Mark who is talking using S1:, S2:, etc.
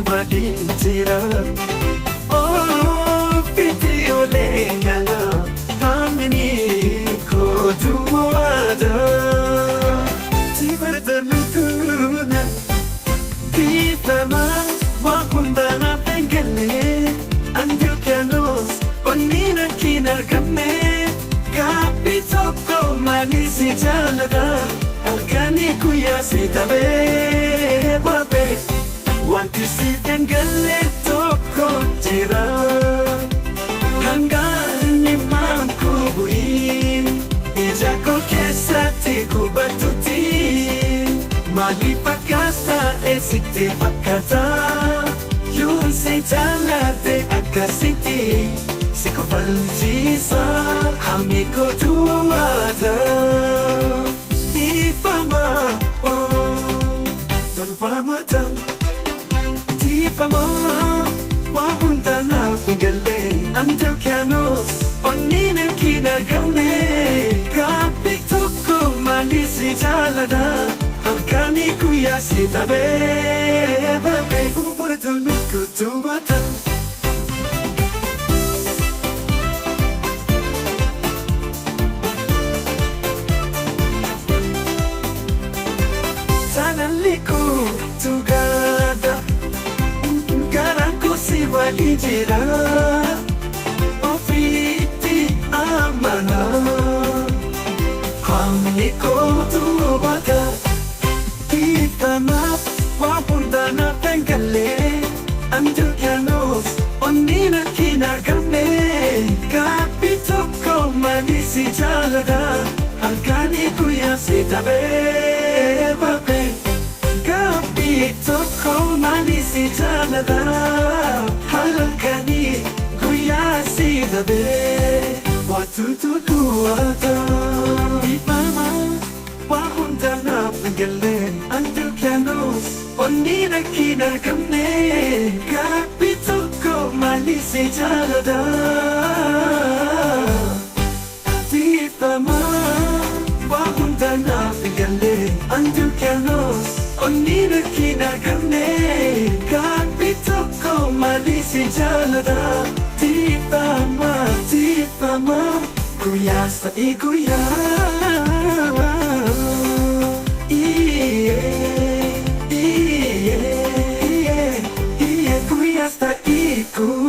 S1: badintira oh fitiole ngala hamini ko duada tibardanutuna kitama wakundana pengale anjukanos onina kinarkame kapitoko manisi jalada alkani kuyasi tabe babe wanti si tengale toko jira hangani mamku buin ijako kesati kubatutin mali pakasta esite pakata yun se jalate akasiti Sikovaltisa hamiko tuada Tifama oh Tanpama tam Tifama Wahunta na fingale Antokanos Onina kinagame Kapik toko malisi jalada Halkani kuyasi tabe Babe Uparatulmiku tumata Liku together Garanku si walijira Ofiti amana Hamiko tuwaka Itama wapundana pengale Anjukanos onina kinagame Kapitoko manisi jalada Alkani kuyasi tabe babe Kapitoko manisi jalada Halakani kuyasi tabe Watututuata Ipama wahundana pengale Antukanos onina kinagame Kapitoko manisi jalada Ipama wahundana pengale Antukanos onina kinagame Kapitoko malisi jalada Tifama, tifama Kuyasta ikuya Iye, iye, iye, iye Kuyasta iku